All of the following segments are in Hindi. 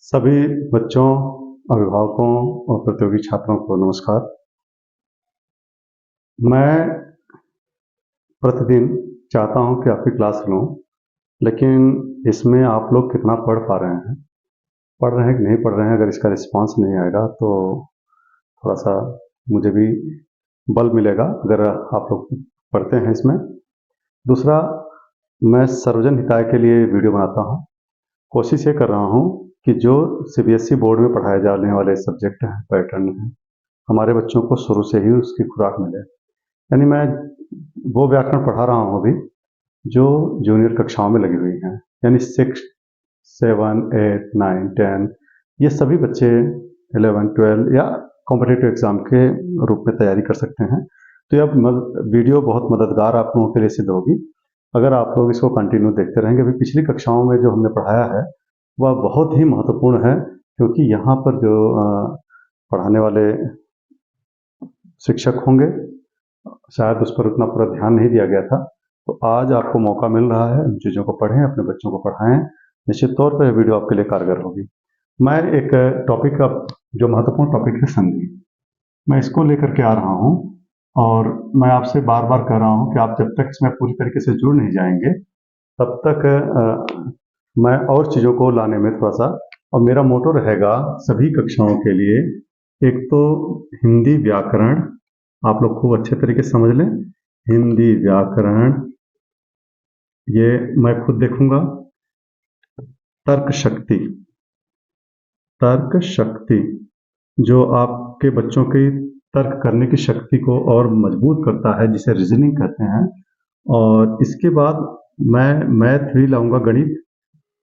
सभी बच्चों, अभिभावकों और प्रतियोगी छात्रों को नमस्कार। मैं प्रतिदिन चाहता हूं कि आपकी क्लास लूं, लेकिन इसमें आप लोग कितना पढ़ पा रहे हैं, पढ़ रहे हैं कि नहीं पढ़ रहे हैं, अगर इसका रिस्पॉन्स नहीं आएगा तो थोड़ा-सा मुझे भी बल मिलेगा अगर आप लोग पढ़ते हैं इसमें। दूसरा, मैं सर्वजन हिताय के लिए वीडियो बनाता हूं। कोशिश ये कर रहा हूं कि जो सीबीएसई बोर्ड में पढ़ाए जाने वाले सब्जेक्ट हैं, पैटर्न हैं, हमारे बच्चों को शुरू से ही उसकी खुराक मिले। यानी मैं वो व्याकरण पढ़ा रहा हूँ अभी जो जूनियर कक्षाओं में लगी हुई हैं, यानी 6, 7, 8, 9, 10 ये सभी बच्चे 11, 12 या कॉम्पिटिटिव एग्जाम के रूप में तैयारी कर सकते हैं। तो यह वीडियो बहुत मददगार आप लोगों के लिए सिद्ध होगी अगर आप लोग इसको कंटिन्यू देखते रहेंगे। अभी पिछली कक्षाओं में जो हमने पढ़ाया है वह बहुत ही महत्वपूर्ण है, क्योंकि यहाँ पर जो पढ़ाने वाले शिक्षक होंगे शायद उस पर उतना पूरा ध्यान नहीं दिया गया था। तो आज आपको मौका मिल रहा है उन चीज़ों को पढ़ें, अपने बच्चों को पढ़ाएं। निश्चित तौर पर यह वीडियो आपके लिए कारगर होगी। मैं एक टॉपिक का जो महत्वपूर्ण टॉपिक है संधि, मैं इसको लेकर के आ रहा हूँ और मैं आपसे बार बार कह रहा हूँ कि आप जब तक इसमें पूरी तरीके से जुड़ नहीं जाएंगे तब तक मैं और चीज़ों को लाने में थोड़ा सा, और मेरा मोटो रहेगा सभी कक्षाओं के लिए, एक तो हिंदी व्याकरण आप लोग खूब अच्छे तरीके से समझ लें। हिंदी व्याकरण ये मैं खुद देखूंगा। तर्क शक्ति, तर्क शक्ति जो आपके बच्चों की तर्क करने की शक्ति को और मजबूत करता है, जिसे रीजनिंग कहते हैं। और इसके बाद मैं मैथ भी लाऊंगा, गणित,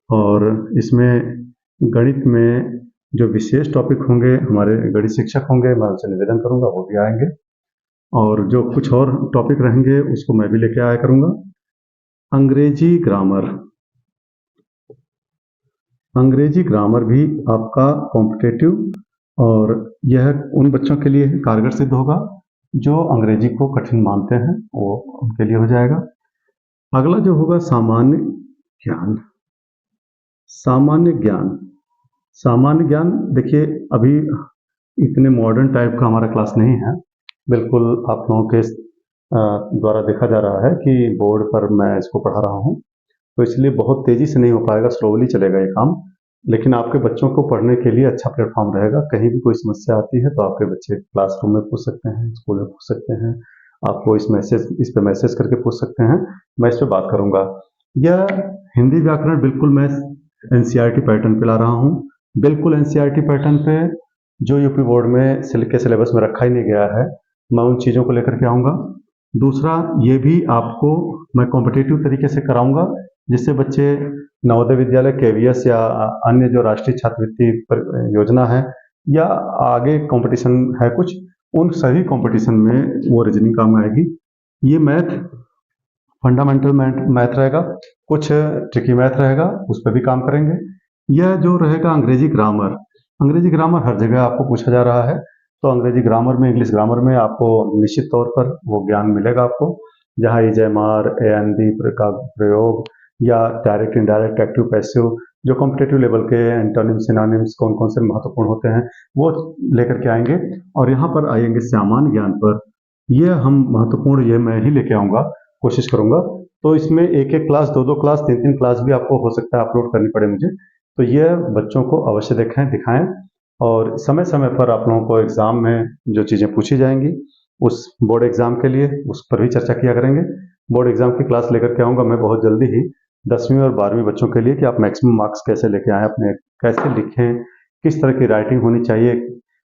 और इसमें गणित में जो विशेष टॉपिक होंगे हमारे गणित शिक्षक होंगे, मैं उनसे निवेदन करूंगा वो भी आएंगे, और जो कुछ और टॉपिक रहेंगे उसको मैं भी लेके आया करूंगा। अंग्रेजी ग्रामर, अंग्रेजी ग्रामर भी आपका कॉम्पिटेटिव और यह उन बच्चों के लिए कारगर सिद्ध होगा जो अंग्रेजी को कठिन मानते हैं, वो उनके लिए हो जाएगा। अगला जो होगा सामान्य ज्ञान। सामान्य ज्ञान, सामान्य ज्ञान देखिए अभी इतने मॉडर्न टाइप का हमारा क्लास नहीं है, बिल्कुल आप लोगों के द्वारा देखा जा रहा है कि बोर्ड पर मैं इसको पढ़ा रहा हूँ, तो इसलिए बहुत तेज़ी से नहीं हो पाएगा, स्लोली चलेगा ये काम। लेकिन आपके बच्चों को पढ़ने के लिए अच्छा प्लेटफॉर्म रहेगा। कहीं भी कोई समस्या आती है तो आपके बच्चे क्लासरूम में पूछ सकते हैं, स्कूल में पूछ सकते हैं, आपको इस पर मैसेज करके पूछ सकते हैं, मैं इस पर बात करूँगा। यह हिंदी व्याकरण बिल्कुल मैं एनसीईआरटी पैटर्न पे ला रहा हूँ, बिल्कुल एनसीईआरटी पैटर्न पे जो यूपी बोर्ड में के सिलेबस में रखा ही नहीं गया है, मैं उन चीज़ों को लेकर के आऊँगा। दूसरा, ये भी आपको मैं कॉम्पिटिटिव तरीके से कराऊंगा, जिससे बच्चे नवोदय विद्यालय, केवीएस या अन्य जो राष्ट्रीय छात्रवृत्ति योजना है या आगे कंपटीशन है कुछ, उन सभी कंपटीशन में वो रीजनिंग काम आएगी। ये मैथ फंडामेंटल मैथ रहेगा, कुछ ट्रिकी मैथ रहेगा, उस पर भी काम करेंगे। यह जो रहेगा अंग्रेजी ग्रामर, अंग्रेजी ग्रामर हर जगह आपको पूछा जा रहा है, तो अंग्रेजी ग्रामर में, इंग्लिश ग्रामर में आपको निश्चित तौर पर वो ज्ञान मिलेगा आपको, जहाँ इजेमार, एएनडी का प्रयोग या डायरेक्ट इनडायरेक्ट एक्टिव पैसिव जो कॉम्पिटेटिव लेवल के एंटोनिम सिनोनिम्स कौन कौन से महत्वपूर्ण होते हैं वो लेकर के आएंगे। और यहाँ पर आएंगे सामान्य ज्ञान पर, यह हम महत्वपूर्ण ये मैं ही लेके आऊँगा, कोशिश करूँगा। तो इसमें एक एक क्लास, दो दो क्लास, तीन तीन क्लास भी आपको हो सकता है अपलोड करनी पड़े मुझे, तो यह बच्चों को अवश्य देखें, दिखाएं, और समय समय पर आप लोगों को एग्ज़ाम में जो चीज़ें पूछी जाएंगी उस बोर्ड एग्ज़ाम के लिए उस पर भी चर्चा किया करेंगे। बोर्ड एग्ज़ाम की क्लास लेकर के आऊँगा मैं बहुत जल्दी ही 10वीं और 12वीं बच्चों के लिए, कि आप मैक्सिमम मार्क्स कैसे लेके आएँ, अपने कैसे लिखें, किस तरह की राइटिंग होनी चाहिए,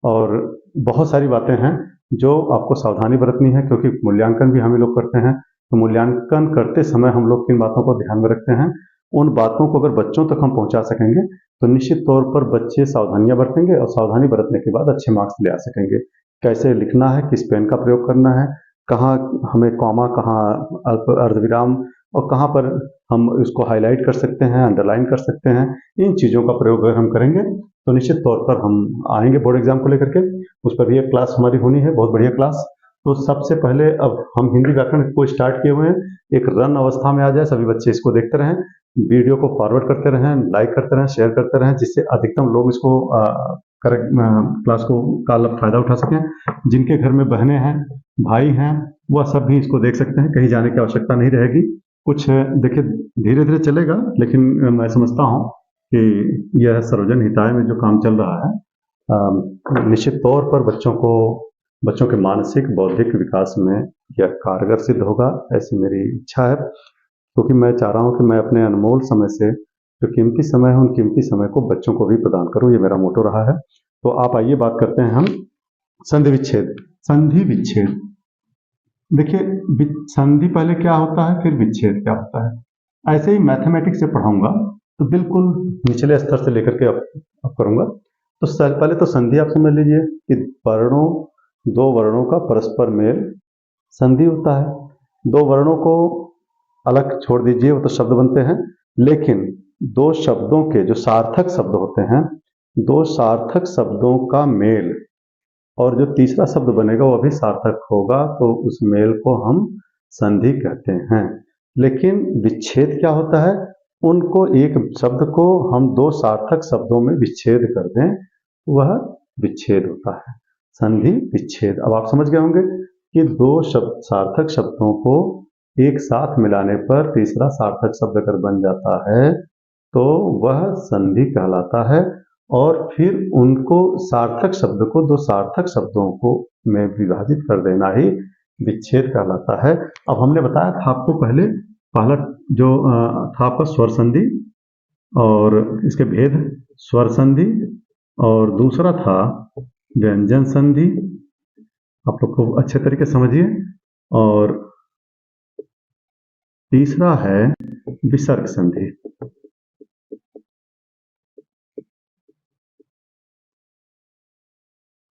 और बहुत सारी बातें हैं जो आपको सावधानी बरतनी है, क्योंकि मूल्यांकन भी हम ही लोग करते हैं। तो मूल्यांकन करते समय हम लोग किन बातों को ध्यान में रखते हैं, उन बातों को अगर बच्चों तक हम पहुंचा सकेंगे तो निश्चित तौर पर बच्चे सावधानियां बरतेंगे और सावधानी बरतने के बाद अच्छे मार्क्स ले आ सकेंगे। कैसे लिखना है, किस पेन का प्रयोग करना है, कहाँ हमें कॉमा, कहाँ अर्धविराम, और कहाँ पर हम इसको हाईलाइट कर सकते हैं, अंडरलाइन कर सकते हैं, इन चीज़ों का प्रयोग अगर हम करेंगे तो निश्चित तौर पर हम आएंगे बोर्ड एग्जाम को लेकर के। उस पर भी एक क्लास हमारी होनी है, बहुत बढ़िया क्लास, तो सबसे पहले अब हम हिंदी व्याकरण को स्टार्ट किए हुए हैं, एक रन अवस्था में आ जाए, सभी बच्चे इसको देखते रहें, वीडियो को फॉरवर्ड करते रहें, लाइक करते रहें, शेयर करते रहें, जिससे अधिकतम लोग इसको करेक्ट क्लास को का फायदा उठा सकें। जिनके घर में बहनें हैं, भाई हैं, वह सब भी इसको देख सकते हैं, कहीं जाने की आवश्यकता नहीं रहेगी। कुछ देखिए धीरे धीरे चलेगा, लेकिन मैं समझता हूँ कि यह सर्वजन हिताय में जो काम चल रहा है, निश्चित तौर पर बच्चों के मानसिक बौद्धिक विकास में यह कारगर सिद्ध होगा, ऐसी मेरी इच्छा है। क्योंकि मैं चाह रहा हूँ कि मैं अपने अनमोल समय से जो कीमती समय है, उन कीमती समय को बच्चों को भी प्रदान करूँ, ये मेरा मोटो रहा है। तो आप आइए बात करते हैं हम संधि विच्छेद। संधि विच्छेद, देखिए संधि पहले क्या होता है, फिर विच्छेद क्या होता है। ऐसे ही मैथमेटिक्स से पढ़ाऊंगा तो बिल्कुल निचले स्तर से लेकर के अब करूंगा। तो पहले तो संधि आप समझ लीजिए कि दो वर्णों का परस्पर मेल संधि होता है। दो वर्णों को अलग छोड़ दीजिए, वो तो शब्द बनते हैं, लेकिन दो शब्दों के जो सार्थक शब्द होते हैं, दो सार्थक शब्दों का मेल और जो तीसरा शब्द बनेगा वह भी सार्थक होगा, तो उस मेल को हम संधि कहते हैं। लेकिन विच्छेद क्या होता है, उनको एक शब्द को हम दो सार्थक शब्दों में विच्छेद कर दें, वह विच्छेद होता है। संधि विच्छेद, अब आप समझ गए होंगे कि दो सार्थक शब्दों को एक साथ मिलाने पर तीसरा सार्थक शब्द अगर बन जाता है तो वह संधि कहलाता है। और फिर उनको सार्थक शब्द को दो सार्थक शब्दों को में विभाजित कर देना ही विच्छेद कहलाता है। अब हमने बताया था आपको पहले, पहला जो था आपका स्वर संधि और इसके भेद, स्वर संधि, और दूसरा था व्यंजन संधि, आप लोग को अच्छे तरीके से समझिए, और तीसरा है विसर्ग संधि।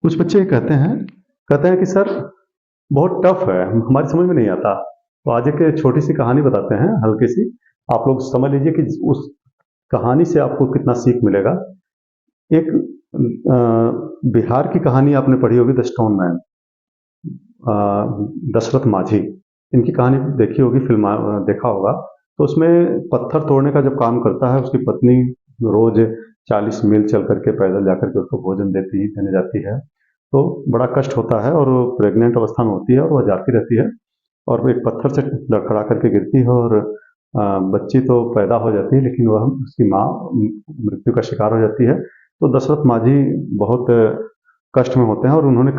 कुछ बच्चे कहते हैं कि सर बहुत टफ है, हमारी समझ में नहीं आता। तो आज एक छोटी सी कहानी बताते हैं, हल्की सी, आप लोग समझ लीजिए कि उस कहानी से आपको कितना सीख मिलेगा। एक बिहार की कहानी आपने पढ़ी होगी, द स्टोन मैन, दशरथ माझी, इनकी कहानी देखी होगी, फिल्म देखा होगा। तो उसमें पत्थर तोड़ने का जब काम करता है, उसकी पत्नी रोज 40 मील चल करके पैदल जाकर के उसको भोजन देने जाती है। तो बड़ा कष्ट होता है और वो प्रेग्नेंट अवस्था में होती है और वह जाती रहती है और वो एक पत्थर से लड़खड़ा करके गिरती है और बच्ची तो पैदा हो जाती है, लेकिन वह उसकी माँ मृत्यु का शिकार हो जाती है। तो दशरथ माझी बहुत कष्ट में होते हैं और उन्होंने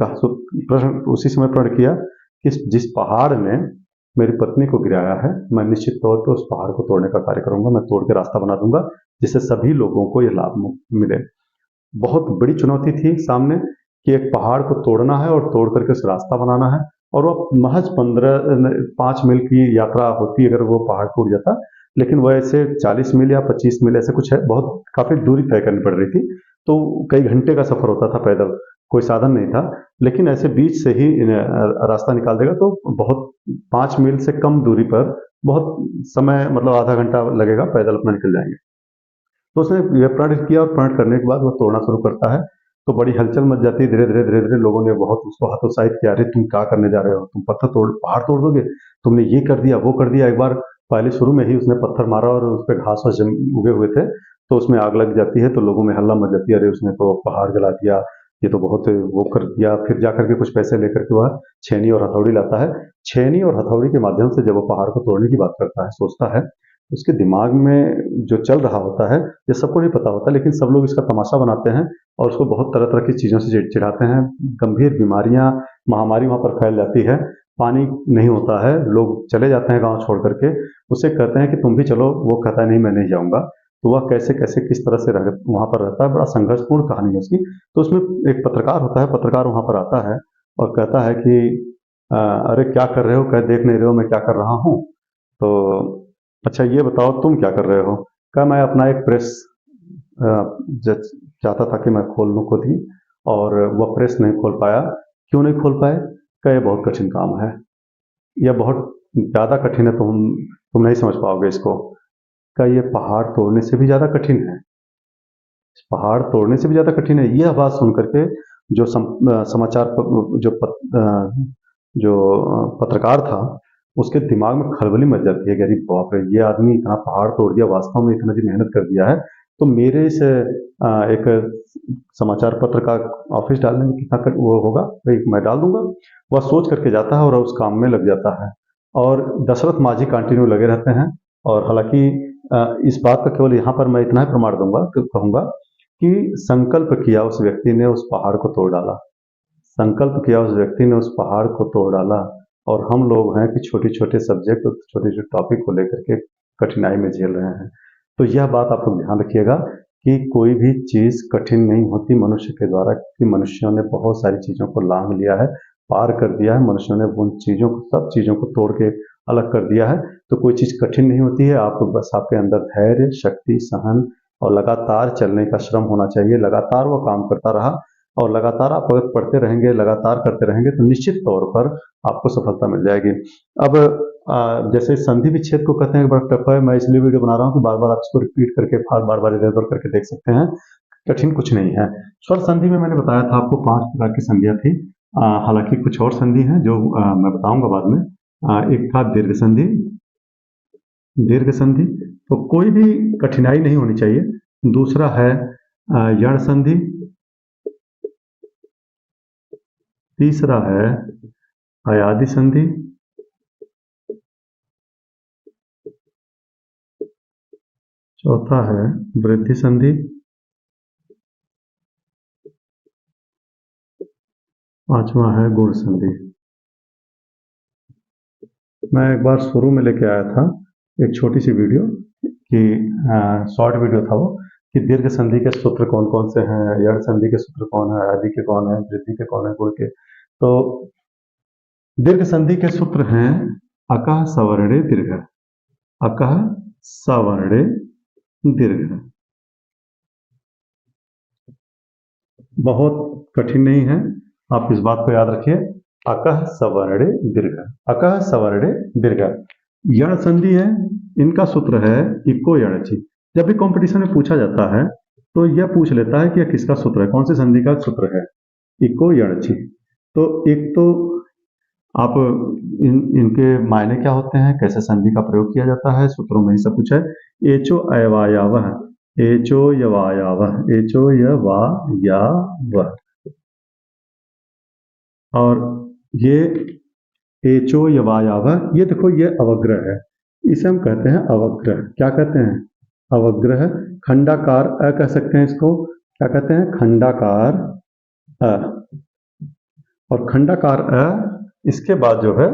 उसी समय प्रण किया कि जिस पहाड़ ने मेरी पत्नी को गिराया है, मैं निश्चित तौर पर उस पहाड़ को तोड़ने का कार्य करूंगा, मैं तोड़ के रास्ता बना दूंगा जिससे सभी लोगों को यह लाभ मिले। बहुत बड़ी चुनौती थी सामने कि एक पहाड़ को तोड़ना है और तोड़ करके उस रास्ता बनाना है, और वो महज 5 मील की यात्रा होती अगर वो पहाड़ टूट जाता, लेकिन वह ऐसे 40 मील या 25 मील ऐसे कुछ है, बहुत काफी दूरी तय करनी पड़ रही थी। तो कई घंटे का सफर होता था पैदल, कोई साधन नहीं था, लेकिन ऐसे बीच से ही रास्ता निकाल देगा तो बहुत 5 मील से कम दूरी पर बहुत समय, मतलब आधा घंटा लगेगा, पैदल अपना निकल जाएंगे। तो उसने यह प्रण किया और प्रण करने के बाद वह तोड़ना शुरू करता है। तो बड़ी हलचल मच जाती है, धीरे धीरे लोगों ने बहुत उसको हतोत्साहित किया, अरे तुम क्या करने जा रहे हो, तुम पहाड़ तोड़ दोगे, तुमने ये कर दिया वो कर दिया। एक बार पहले शुरू में ही उसने पत्थर मारा और उस पर घास उगे हुए थे, तो उसमें आग लग जाती है, तो लोगों में हल्ला मच जाती है, अरे उसने तो पहाड़ जला दिया, ये तो बहुत वो कर दिया। फिर जाकर के कुछ पैसे लेकर के वह छेनी और हथौड़ी लाता है। छेनी और हथौड़ी के माध्यम से जब वो पहाड़ को तोड़ने की बात करता है, सोचता है, उसके दिमाग में जो चल रहा होता है ये सबको नहीं पता होता, लेकिन सब लोग इसका तमाशा बनाते हैं और उसको बहुत तरह तरह की चीजों से चिढ़ाते हैं। गंभीर बीमारियां, महामारी वहां पर फैल जाती है, पानी नहीं होता है, लोग चले जाते हैं गांव छोड़ करके। उससे कहते हैं कि तुम भी चलो, वो कहता है नहीं मैं नहीं जाऊंगा। तो वह कैसे कैसे किस तरह से वहां पर रहता है, बड़ा संघर्षपूर्ण कहानी है उसकी। तो उसमें एक पत्रकार होता है, पत्रकार वहां पर आता है और कहता है कि अरे क्या कर रहे हो, कह देख नहीं रहे हो मैं क्या कर रहा हूँ। तो अच्छा ये बताओ तुम क्या कर रहे हो। कहा मैं अपना एक प्रेस चाहता था कि मैं खोल लूँ खुद ही, और वह प्रेस नहीं खोल पाया। क्यों नहीं खोल पाए? कहा ये बहुत कठिन काम है, यह बहुत ज़्यादा कठिन है, तुम नहीं समझ पाओगे इसको। कहा ये पहाड़ तोड़ने से भी ज़्यादा कठिन है, पहाड़ तोड़ने से भी ज़्यादा कठिन है। यह बात सुन करके जो समाचार जो जो पत्रकार था, उसके दिमाग में खलबली मच जाती है कि अरे बाप रे, ये आदमी इतना पहाड़ तोड़ दिया, वास्तव में इतना जी मेहनत कर दिया है, तो मेरे इस एक समाचार पत्र का ऑफिस डालने में कितना वो होगा, भाई मैं डाल दूंगा। वह सोच करके जाता है और उस काम में लग जाता है। और दशरथ माझी कंटिन्यू लगे रहते हैं। और हालांकि इस बात का केवल यहाँ पर मैं इतना ही प्रमाण दूंगा, कहूंगा कि संकल्प किया उस व्यक्ति ने, उस पहाड़ को तोड़ डाला। संकल्प किया उस व्यक्ति ने, उस पहाड़ को तोड़ डाला। और हम लोग हैं कि छोटे-छोटे सब्जेक्ट और छोटे-छोटे टॉपिक को लेकर के कठिनाई में झेल रहे हैं। तो यह बात आप लोग ध्यान रखिएगा कि कोई भी चीज़ कठिन नहीं होती मनुष्य के द्वारा, कि मनुष्यों ने बहुत सारी चीज़ों को लांघ लिया है, पार कर दिया है। मनुष्यों ने उन चीज़ों को, सब चीज़ों को तोड़ के अलग कर दिया है। तो कोई चीज़ कठिन नहीं होती है। आप बस आपके अंदर धैर्य, शक्ति, सहन और लगातार चलने का श्रम होना चाहिए। लगातार वो काम करता रहा और लगातार आप अगर पढ़ते रहेंगे, लगातार करते रहेंगे, तो निश्चित तौर पर आपको सफलता मिल जाएगी। अब जैसे संधि विच्छेद को कहते हैं, बड़ा टफ है, मैं इसलिए वीडियो बना रहा हूँ कि बार-बार आप इसको रिपीट करके, बार-बार इधर-उधर करके देख सकते हैं। कठिन कुछ नहीं है। स्वर संधि में मैंने बताया था आपको 5 प्रकार की संधियाँ थी। हालाँकि कुछ और संधि हैं जो मैं बताऊँगा बाद में। एक था दीर्घ संधि। दीर्घ संधि तो कोई भी कठिनाई नहीं होनी चाहिए। दूसरा है यण संधि। तीसरा है अयादि संधि। चौथा है वृद्धि संधि। पांचवा है गुण संधि। मैं एक बार शुरू में लेके आया था एक छोटी सी वीडियो कि शॉर्ट वीडियो था वो, कि दीर्घ संधि के सूत्र कौन कौन से हैं, यण संधि के सूत्र कौन है, अयादि के कौन है, वृद्धि के कौन है, गुण के। तो दीर्घ संधि के सूत्र हैं अकः सवर्णे दीर्घ, अकः सवर्णे दीर्घ। बहुत कठिन नहीं है, आप इस बात को याद रखिए। अकः सवर्णे दीर्घ, अकः सवर्णे दीर्घ। यण संधि है, इनका सूत्र है इको यणचि। जब भी कंपटीशन में पूछा जाता है तो यह पूछ लेता है कि यह किसका सूत्र है, कौन सी संधि का सूत्र है, इको यणचि। तो एक तो आप इनके मायने क्या होते हैं, कैसे संधि का प्रयोग किया जाता है, सूत्रों में ही सब कुछ है। एचो अयवायावः, एचो यवायावः, एचो यवायावः। और ये एचो यवायावः, ये देखो ये अवग्रह है, इसे हम कहते हैं अवग्रह। क्या कहते हैं, अवग्रह। खंडाकार अ कह सकते हैं इसको, क्या कहते हैं, खंडाकार अ। और खंडाकार अ, इसके बाद जो है,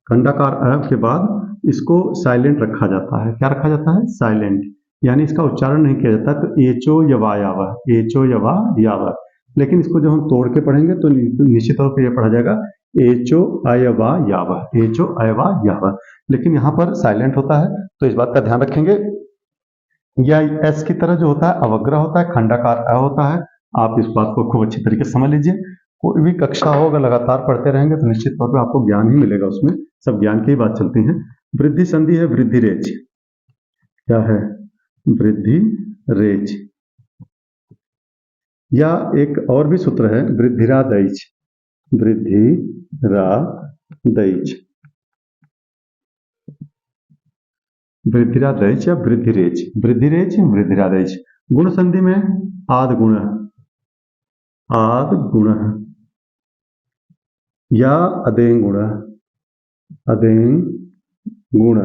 खंडाकार अ के बाद इसको साइलेंट रखा जाता है। क्या रखा जाता है, साइलेंट, यानी इसका उच्चारण नहीं किया जाता। तो एचो यवायावः, एचो यवायावः। लेकिन इसको जब हम तोड़ के पढ़ेंगे तो निश्चित तौर पर यह पढ़ा जाएगा एचो अयवायावः, एचो अयवायावः। लेकिन यहाँ पर साइलेंट होता है, तो इस बात का ध्यान रखेंगे। या एस की तरह जो होता है अवग्रह होता है, खंडाकार अ होता है। आप इस बात को खूब अच्छी तरीके से समझ लीजिए। कोई भी कक्षा हो, अगर लगातार पढ़ते रहेंगे तो निश्चित तौर पर आपको ज्ञान ही मिलेगा, उसमें सब ज्ञान की ही बात चलती है। वृद्धि संधि है वृद्धि रेच। क्या है, वृद्धि रेच। या एक और भी सूत्र है वृद्धिरादैच, वृद्धिरादैच, वृद्धिरादैच या वृद्धिरेच, वृद्धिरेच वृद्धिरादैच। गुण संधि में आद गुण, आद गुण या अदें गुण, अदें गुण,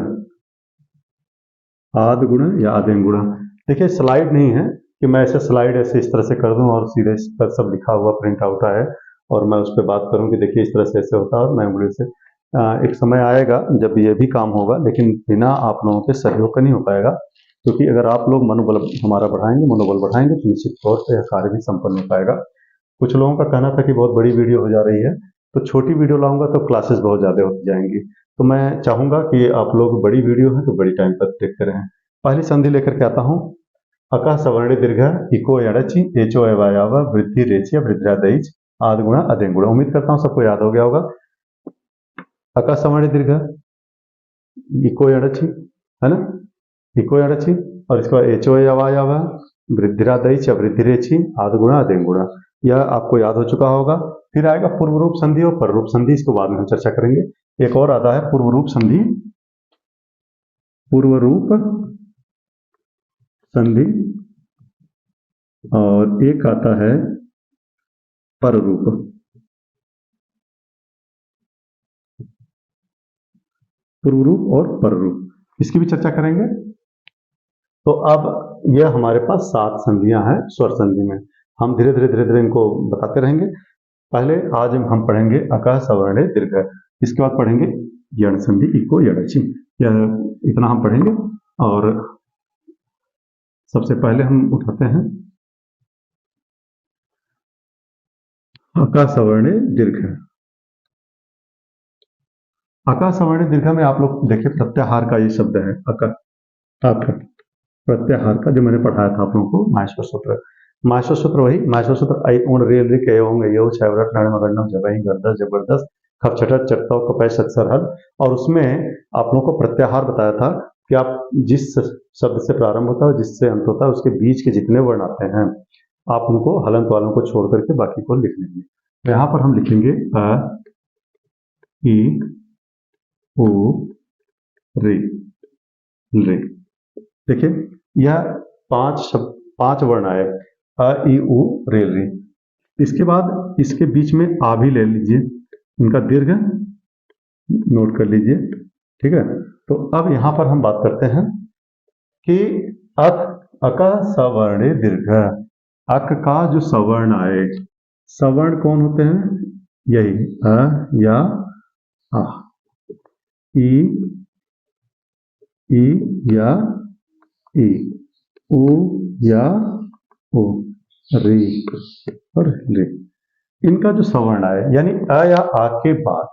आद गुण या अदें गुण। देखिए स्लाइड नहीं है कि मैं ऐसे स्लाइड ऐसे इस तरह से कर दूं और सीधे इस पर सब लिखा हुआ प्रिंट आउट है और मैं उस पर बात करूं कि देखिए इस तरह से ऐसे होता है और मैं उंगली से। एक समय आएगा जब ये भी काम होगा, लेकिन बिना आप लोगों के सहयोग का नहीं हो पाएगा। क्योंकि अगर आप लोग मनोबल हमारा बढ़ाएंगे, मनोबल बढ़ाएंगे, तो निश्चित तौर पर यह कार्य भी संपन्न हो पाएगा। कुछ लोगों का कहना था कि बहुत बड़ी वीडियो हो जा रही है, तो छोटी वीडियो लाऊंगा तो क्लासेस बहुत ज़्यादा होती जाएंगी। तो मैं चाहूंगा कि आप लोग बड़ी वीडियो है तो बड़ी टाइम पर देखते रहें। पहली संधि लेकर के आता हूँ, अकः सवर्ण दीर्घ, इको यणचि, एचो अयवायावः, वृद्धि रेच या वृद्धिरादैच, आद गुण अदें गुण। उम्मीद करता हूँ सबको याद हो गया होगा। अकः सवर्ण दीर्घ, इको यणचि, है ना, इको यणचि, और इसके बाद एचो अयवायावः, वृद्धिरादैच या वृद्धि रेचि, आद गुण अदें गुण। यह आपको याद हो चुका होगा। फिर आएगा पूर्व रूप संधि और पर रूप संधि, इसको बाद में हम चर्चा करेंगे। एक और आता है पूर्व रूप संधि, पूर्व रूप संधि, और एक आता है पर रूप। पूर्व रूप और पर रूप, इसकी भी चर्चा करेंगे। तो अब यह हमारे पास 7 संधियां हैं स्वर संधि में। हम धीरे धीरे इनको बताते रहेंगे। पहले आज हम पढ़ेंगे अकः सवर्णे दीर्घ, इसके बाद पढ़ेंगे यण संधि इको यणचिम, यह इतना हम पढ़ेंगे। और सबसे पहले हम उठाते हैं अकः सवर्णे दीर्घ। अकः सवर्णे दीर्घ में आप लोग देखिए प्रत्याहार का ये शब्द है अकः, प्रत्याहार का जो मैंने पढ़ाया था आप लोगों को माहेश्वर सूत्र। माहेश्वर सूत्र वही माहेश्वर सूत्र ऐ उण रेल रे के होंगे यो छवरट नण मगन्नम जबहि गर्दस जबरदस्त खप छटत चटता कपै सत सरहद। और उसमें आप लोगों को प्रत्याहार बताया था कि आप जिस शब्द से प्रारंभ होता है जिससे अंत होता है उसके बीच के जितने वर्ण आते हैं आप उनको हलंत वालों को छोड़ करके बाकी को लिख लेंगे। तो यहाँ पर हम लिखेंगे अ ई उ रे रे। देखिए यह 5 वर्ण आए अ ई उ रे रे। इसके बाद इसके बीच में आ भी ले लीजिए, इनका दीर्घ नोट कर लीजिए, ठीक है। तो अब यहां पर हम बात करते हैं कि अकः सवर्णे दीर्घ, अक का जो सवर्ण आए, सवर्ण कौन होते हैं? यही अ या आ, ई या ई, उ या ओ, रे और रे। इनका जो सवर्ण आए यानी अ या आ के बाद,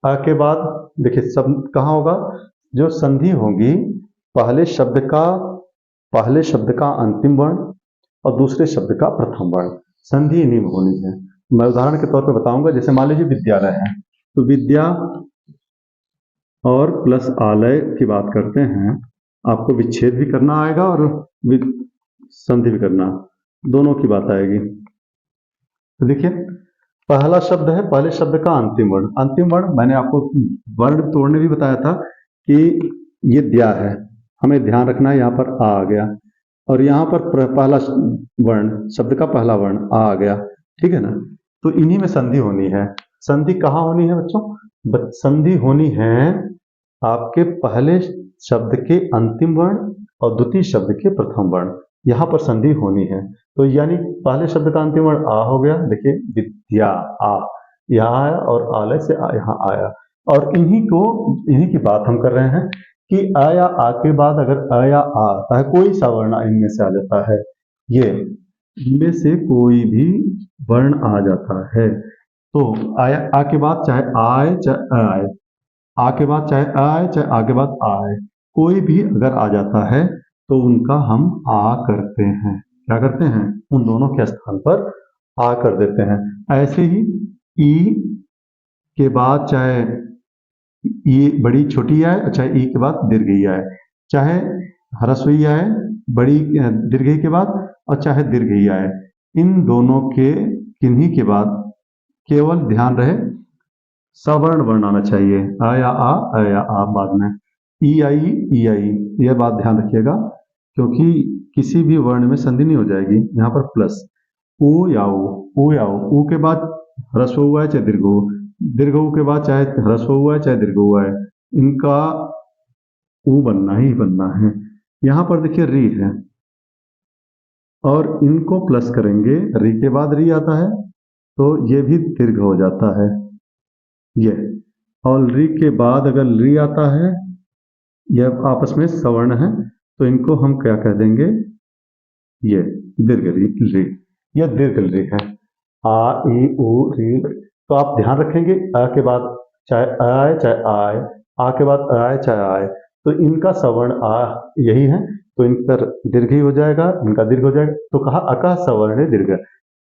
आ के बाद देखिए सब कहाँ होगा? जो संधि होगी पहले शब्द का अंतिम वर्ण और दूसरे शब्द का प्रथम वर्ण, संधि इन्हीं में होनी है। मैं उदाहरण के तौर पर बताऊंगा। जैसे मान लीजिए विद्यालय है, तो विद्या और प्लस आलय की बात करते हैं, आपको विच्छेद भी करना आएगा और संधि भी करना, दोनों की बात आएगी। तो देखिए पहला शब्द है, पहले शब्द का अंतिम वर्ण। अंतिम वर्ण मैंने आपको वर्ण तोड़ने भी बताया था कि ये द्या है, हमें ध्यान रखना है। यहाँ पर आ गया और यहाँ पर पहला वर्ण, शब्द का पहला वर्ण आ गया, ठीक है ना। तो इन्हीं में संधि होनी है। संधि कहाँ होनी है बच्चों? संधि होनी है आपके पहले शब्द के अंतिम वर्ण और द्वितीय शब्द के प्रथम वर्ण, यहाँ पर संधि होनी है। तो यानी पहले शब्द का अंतिम वर्ण आ हो गया, देखिए विद्या आ यहाँ आया और आलय से यहाँ आया। और इन्हीं की बात हम कर रहे हैं कि अ या आ के बाद अगर अ या आ आता है, कोई सा वर्ण इनमें से आ जाता है, ये इनमें से कोई भी वर्ण आ जाता है, तो आ के बाद चाहे आए चाहे आए, आ के बाद चाहे आए चाहे आ के बाद आए, कोई भी अगर आ जाता है तो उनका हम आ करते हैं। क्या करते हैं? उन दोनों के स्थान पर आ कर देते हैं। ऐसे ही ई के बाद चाहे ई बड़ी छोटी आए, चाहे ई के बाद दीर्घ ई आए, चाहे ह्रस्व ई आए बड़ी दीर्घ ई के बाद, और चाहे दीर्घ ई आए, इन दोनों के किन्हीं के बाद केवल ध्यान रहे सवर्ण वर्ण आना चाहिए। अ या आ बाद में ई आई यह बात ध्यान रखिएगा, क्योंकि किसी भी वर्ण में संधि नहीं हो जाएगी। यहाँ पर प्लस उ या उ के बाद ह्रस्व हुआ है चाहे दीर्घ उ के बाद चाहे ह्रस्व हुआ है चाहे दीर्घ हुआ है, इनका उ बनना ही बनना है। यहाँ पर देखिए री है और इनको प्लस करेंगे, री के बाद री आता है तो ये भी दीर्घ हो जाता है ये, और री के बाद अगर री आता है, यह आपस में सवर्ण है, तो इनको हम क्या कह देंगे? ये दीर्घ री, यह दीर्घ री है। आ ई उ री। तो आप ध्यान रखेंगे अ के बाद चाहे अ आए चाहे आए, आ के बाद अ आए चाहे आए, तो इनका सवर्ण आ यही है, तो इन पर दीर्घ ही हो जाएगा, इनका दीर्घ हो जाएगा। तो कहा अकः सवर्ण दीर्घ,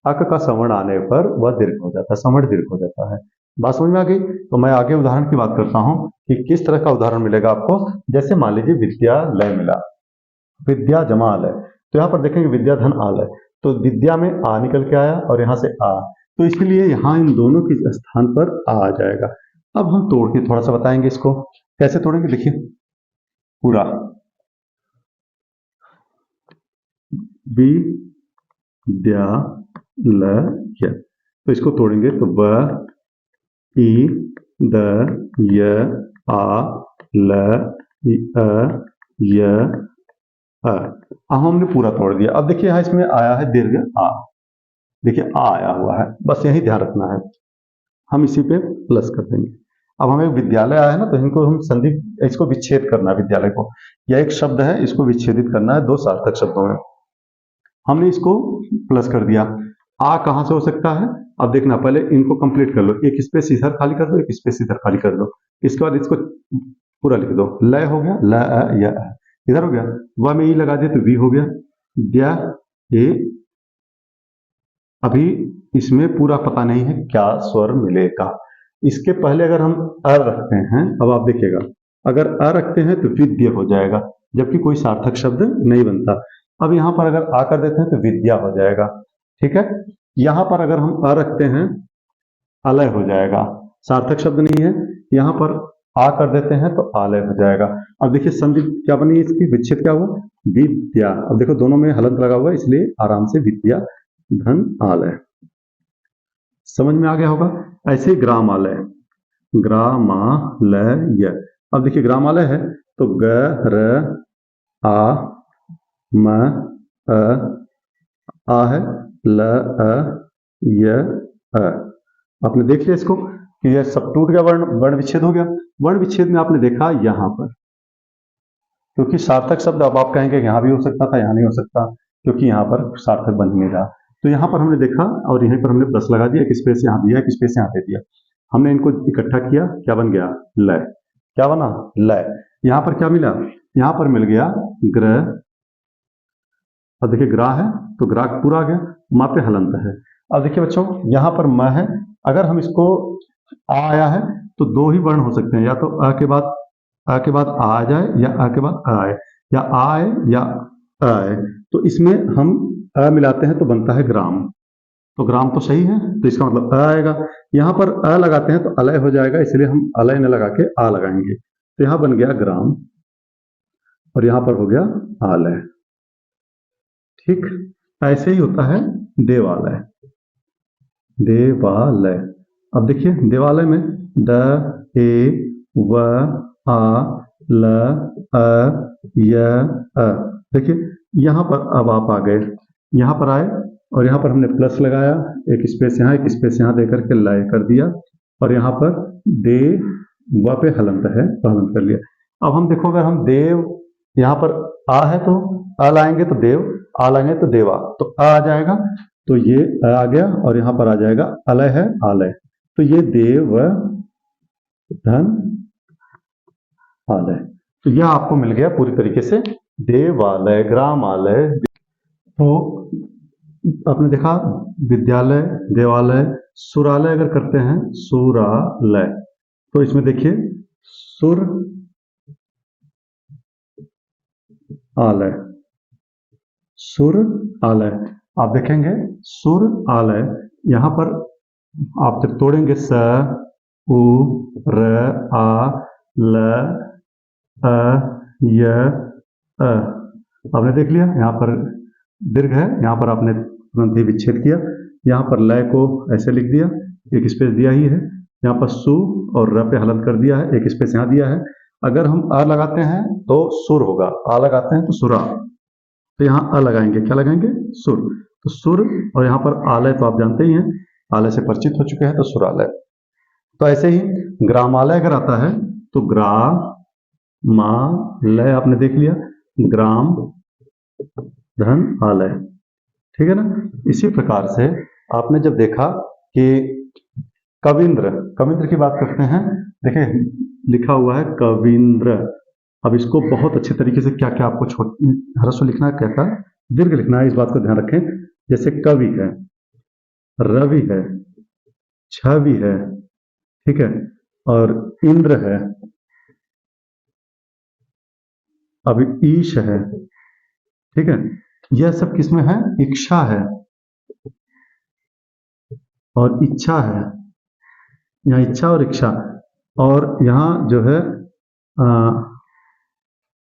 अक का सवर्ण आने पर वह दीर्घ हो जाता है, सवर्ण दीर्घ हो जाता है। बात समझ में आ गई? तो मैं आगे उदाहरण की बात करता हूं कि किस तरह का उदाहरण मिलेगा आपको। जैसे मान लीजिए विद्यालय मिला, विद्या जमा आलय, तो यहाँ पर देखेंगे विद्या धन आलय, तो विद्या में आ निकल के आया और यहाँ से आ, तो इसलिए यहाँ इन दोनों के स्थान पर आ जाएगा। अब हम तोड़ के थोड़ा सा बताएंगे इसको कैसे तोड़ेंगे। देखिए पूरा विद्यालय, तो इसको तोड़ेंगे तो ब ई द य आ ल अ य अ। अब हमने पूरा तोड़ दिया। अब देखिए यहाँ इसमें आया है दीर्घ आ, देखिए आ आया हुआ है, बस यही ध्यान रखना है। हम इसी पे प्लस कर देंगे। अब हमें विद्यालय आया है ना, तो इनको हम संधि, इसको विच्छेद करना है विद्यालय को। यह एक शब्द है, इसको विच्छेदित करना है दो सार्थक शब्दों में। हमने इसको प्लस कर दिया। आ कहां से हो सकता है, अब देखना, पहले इनको कंप्लीट कर लो। एक स्पेस इधर खाली कर दो, एक स्पेस इधर खाली कर दो। इसके बाद इसको पूरा लिख दो। लय हो गया, ल अ य अ, इधर हो गया। व में ई लगा दिया तो वी हो गया। द्या ए, अभी इसमें पूरा पता नहीं है क्या स्वर मिलेगा। इसके पहले अगर हम अ रखते हैं, अब आप देखिएगा, अगर अ रखते हैं तो विद्य हो जाएगा, जबकि कोई सार्थक शब्द नहीं बनता। अब यहां पर अगर आ कर देते हैं तो विद्या हो जाएगा, ठीक है। यहां पर अगर हम अ रखते हैं, अलय हो जाएगा, सार्थक शब्द नहीं है। यहां पर आ कर देते हैं तो आलय हो जाएगा। अब देखिए संधि क्या बनी इसकी, विच्छेद क्या हुआ, विद्या। अब देखो दोनों में हलंत लगा हुआ है, इसलिए आराम से विद्या धन आलय। समझ में आ गया होगा। ऐसे ही ग्रामालय, ग्रामालय। अब देखिए ग्रामालय है तो ग र आ म अ आ है, ल अ य अ। आपने देख लिया इसको कि यह सब टूट गया, वर्ण वर्ण विच्छेद हो गया। वर्ण विच्छेद में आपने देखा यहां पर, क्योंकि सार्थक शब्द, अब आप कहेंगे यहां भी हो सकता था, यहां नहीं हो सकता, क्योंकि यहां पर सार्थक बन नहीं रहा। तो यहां पर हमने देखा और यहीं पर हमने प्लस लगा दिया, एक स्पेस यहां दिया, एक स्पेस यहां दे दिया। हमने इनको इकट्ठा किया, क्या बन गया, लय। क्या बना, लय। यहां पर क्या मिला, यहां पर मिल गया ग्रह। अब देखिए ग्रा है तो ग्रा पूरा आ गया, माँ पे हलंत है। अब देखिए बच्चों यहां पर म है, अगर हम इसको आ आया है तो दो ही वर्ण हो सकते हैं, या तो अ के बाद आ जाए, या अ के बाद अ आए, या आ आए या अ आए। तो इसमें हम अ मिलाते हैं तो बनता है ग्राम। तो ग्राम तो सही है, तो इसका मतलब अ आएगा। यहां पर अ लगाते हैं तो अलय हो जाएगा, इसलिए हम अलय न लगा के आ लगाएंगे। तो यहां बन गया ग्राम और यहां पर हो गया आलय। ठीक, ऐसे ही होता है देवालय। देवालय, अब देखिए देवालय में द ए व आ ल अ य अ। देखिए यहां पर अब आप आ गए, यहां पर आए और यहां पर हमने प्लस लगाया, एक स्पेस यहां एक स्पेस यहां देकर के लय कर दिया, और यहां पर दे व पे हलंत है तो हलंत कर लिया। अब हम देखो, अगर हम देव, यहां पर आ है तो आ लाएंगे तो देव, आ लाएंगे तो देवा, तो आ जाएगा, तो ये आ गया और यहां पर आ जाएगा अलय है आलय। तो ये देव धन आलय, तो यह आपको मिल गया पूरी तरीके से देवालय, ग्रामालय। तो आपने देखा विद्यालय, देवालय, सुरालय अगर करते हैं, सुरालय, तो इसमें देखिए सुर आलय, सुर आलय। आप देखेंगे सुर आलय, यहां पर आप जब तोड़ेंगे स उ र आ ल अ य अ, आपने देख लिया यहाँ पर दीर्घ है, यहाँ पर आपने तुरंत ही विच्छेद किया। यहाँ पर लय को ऐसे लिख दिया, एक स्पेस दिया ही है। यहाँ पर सु और र पे हलंत कर दिया है, एक स्पेस यहाँ दिया है। अगर हम अ लगाते हैं तो सुर होगा, आ लगाते हैं तो सुरा। तो यहाँ अ लगाएंगे, क्या लगाएंगे, सुर। तो सुर, और यहाँ पर आलय तो आप जानते ही हैं, आलय से परिचित हो चुके हैं, तो सुरालय। तो ऐसे ही ग्रामालय अगर आता है तो लय आपने देख लिया, ग्राम धन आलय, ठीक है ना। इसी प्रकार से आपने जब देखा कि कविंद्र, कविंद्र की बात करते हैं, देखिए लिखा हुआ है कविंद्र। अब इसको बहुत अच्छे तरीके से क्या क्या आपको ह्रस्व लिखना है, क्या क्या दीर्घ लिखना है, इस बात को ध्यान रखें। जैसे कवि है, रवि है, छवि है, ठीक है, और इंद्र है, अब ईश है, ठीक है। यह सब किसमें है, इक्षा है, और इच्छा है, यहाँ इच्छा और इच्छा, और यहाँ जो है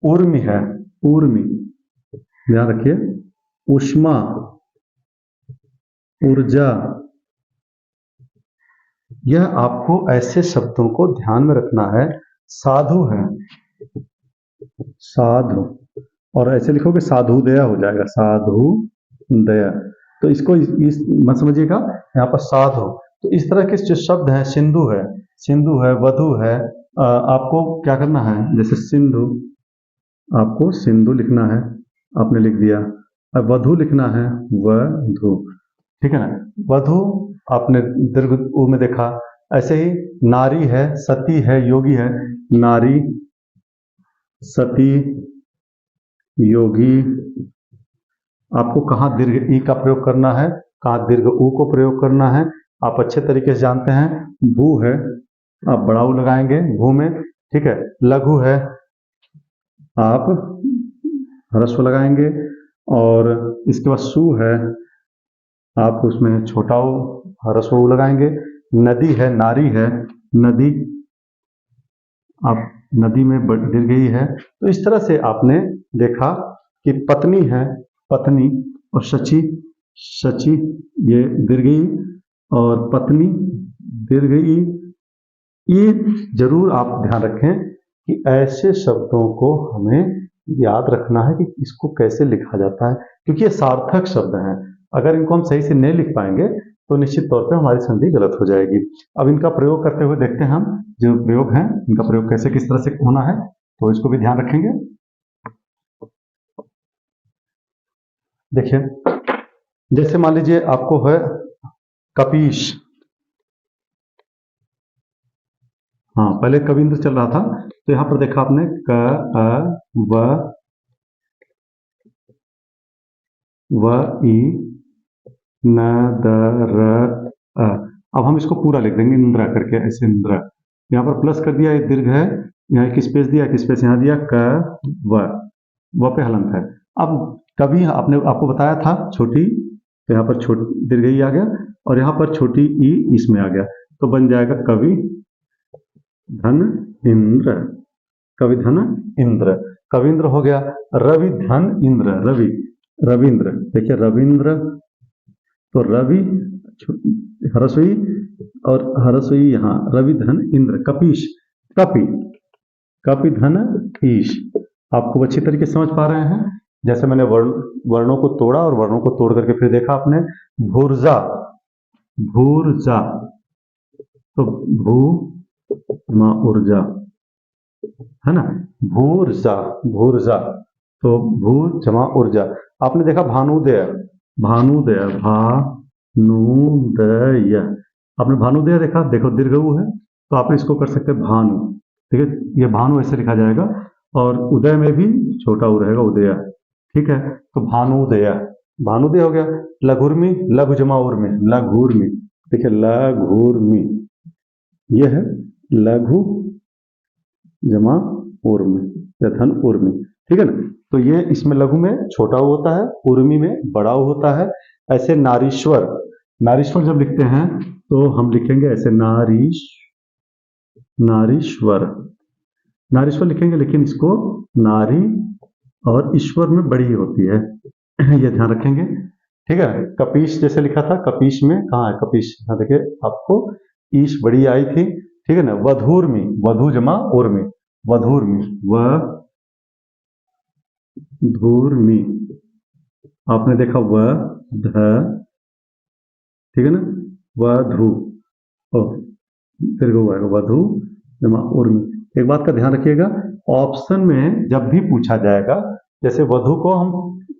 ऊर्मि है, ऊर्मि, ध्यान रखिए, ऊष्मा, ऊर्जा। यह आपको ऐसे शब्दों को ध्यान में रखना है। साधु है, साधु, और ऐसे लिखोगे साधु दया हो जाएगा, साधु दया। तो इसको इस मत समझिएगा, यहाँ पर साधु। तो इस तरह के जो शब्द हैं, सिंधु है, सिंधु है, वधु है, आपको क्या करना है, जैसे सिंधु, आपको सिंधु लिखना है, आपने लिख दिया। अब वधु लिखना है, वधु, ठीक है ना। वधु आपने दीर्घ ऊ में देखा। ऐसे ही नारी है, सती है, योगी है, नारी, सती, योगी। आपको कहाँ दीर्घ ई का प्रयोग करना है, कहाँ दीर्घ ऊ को प्रयोग करना है, आप अच्छे तरीके से जानते हैं। भू है, आप बड़ा ऊ लगाएंगे भू में, ठीक है। लघु है, आप ह्रस्व लगाएंगे, और इसके बाद सु है, आप उसमें छोटा ऊ ह्रस्व ऊ लगाएंगे। नदी है, नारी है, नदी, आप नदी में दीर्घ ई है। तो इस तरह से आपने देखा कि पत्नी है, पत्नी, और शची, शची, ये दीर्घ ई, और पत्नी दीर्घ ई। ये जरूर आप ध्यान रखें कि ऐसे शब्दों को हमें याद रखना है कि इसको कैसे लिखा जाता है, क्योंकि ये सार्थक शब्द हैं। अगर इनको हम सही से नहीं लिख पाएंगे तो निश्चित तौर पे हमारी संधि गलत हो जाएगी। अब इनका प्रयोग करते हुए देखते हैं हम, जो प्रयोग है इनका प्रयोग कैसे किस तरह से होना है, तो इसको भी ध्यान रखेंगे। देखिए, जैसे मान लीजिए आपको है कपीश, हाँ पहले कविंद्र चल रहा था, तो यहां पर देखा आपने क व ई न द र अ। अब हम इसको पूरा लिख देंगे इंद्रा करके, ऐसे इंद्रा। यहाँ पर प्लस कर दिया, ये दीर्घ है, यहाँ एक स्पेस दिया, एक स्पेस यहाँ दिया, क व पे हलंत है। अब कभी आपने आपको बताया था छोटी, तो यहाँ पर छोटी दीर्घ ई आ गया, और यहाँ पर छोटी ई इसमें आ गया, तो बन जाएगा कवि धन इंद्र, कवि धन इंद्र, कविंद्र हो गया। रवि धन इंद्र, रवि, रविंद्र, देखिए रविंद्र, तो रवि ह्रस्वी, और ह्रस्वी यहाँ रवि धन इंद्र। कपीश, कपि, कपि धन ईश। आपको अच्छी तरीके से समझ पा रहे हैं। जैसे मैंने वर्णों को तोड़ा, और वर्णों को तोड़ करके फिर देखा आपने, भूर्जा, भूर्जा, तो भू मां ऊर्जा, है ना, भूर्जा, भूर्जा, तो भू जमा ऊर्जा। आपने देखा भानुदय, भानुदय, भानुदय, आपने भानुदय देखा, देखो दीर्घ ऊ है, तो आप इसको कर सकते हैं भानु, ठीक है, ये भानु ऐसे लिखा जाएगा, और उदय में भी छोटा ऊ रहेगा, उदय, ठीक है। तो भानुदय, भानुदय हो गया। लघुर्मी, लघु जमा उर्मी, लघुर्मी, देखिए लघुर्मी, ये है लघु जमा उर्मी या धन उर्मी, ठीक है ना। तो ये इसमें लघु में छोटा ऊ होता है, उर्मी में बड़ा ऊ होता है। ऐसे नारीश्वर, नारीश्वर जब लिखते हैं तो हम लिखेंगे ऐसे नारीश्वर, नारीश्वर लिखेंगे, लेकिन इसको नारी और ईश्वर में बड़ी होती है, ये ध्यान रखेंगे, ठीक है। कपीश जैसे लिखा था, कपीश में कहाँ है कपीश, हाँ देखिए आपको ईश बड़ी आई थी, ठीक है ना। वधूर्मी, वधु जमा उर्मी, वधूर्मी, वधूर्मी, आपने देखा व ध, ठीक है ना, वधु, दीर्घ हुआ है, वधु जमा उर्मी। एक बात का ध्यान रखिएगा, ऑप्शन में जब भी पूछा जाएगा, जैसे वधु को हम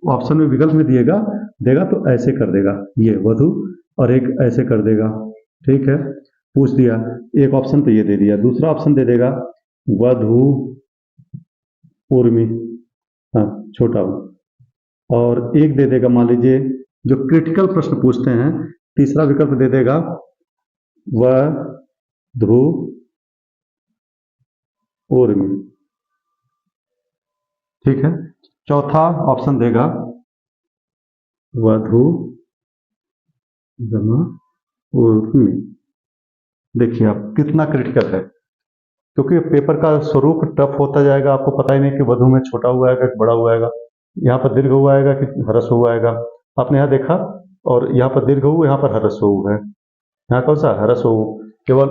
ऑप्शन में विकल्प में देगा तो ऐसे कर देगा, ये वधु, और एक ऐसे कर देगा, ठीक है। पूछ दिया एक ऑप्शन तो ये दे दिया, दूसरा ऑप्शन दे देगा वधु उर्मी, हाँ छोटा हो, और एक दे देगा, मान लीजिए जो क्रिटिकल प्रश्न पूछते हैं, तीसरा विकल्प दे देगा वधु उर्मी, ठीक है। चौथा ऑप्शन देगा वधु जमा उर्मी। देखिए आप कितना क्रिटिकल है, क्योंकि पेपर का स्वरूप टफ होता जाएगा, आपको पता ही नहीं कि वधु में छोटा हुआ आएगा कि बड़ा हुआ आएगा, यहाँ पर दीर्घ हुआ आएगा कि ह्रस्व हुआ आएगा। आपने यहाँ देखा, और यहाँ पर दीर्घ हु, यहाँ पर ह्रस्व हु है, यहाँ कौन सा ह्रस्व हु, केवल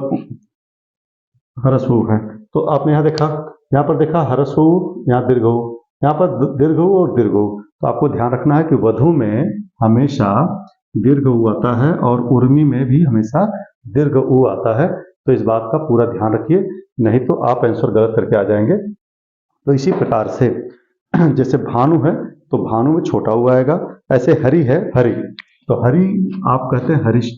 ह्रस्व हु है। तो आपने यहाँ देखा, यहाँ पर देखा ह्रस्व हु, यहाँ दीर्घ हु, यहाँ पर दीर्घ हु और दीर्घ हु। तो आपको ध्यान रखना है कि वधु में हमेशा दीर्घ उ आता है और उर्मी में भी हमेशा दीर्घ उ आता है। तो इस बात का पूरा ध्यान रखिए, नहीं तो आप आंसर गलत करके आ जाएंगे। तो इसी प्रकार से जैसे भानु है तो भानु में छोटा उ आएगा, ऐसे हरि है हरि, तो हरि आप कहते हैं हरीश,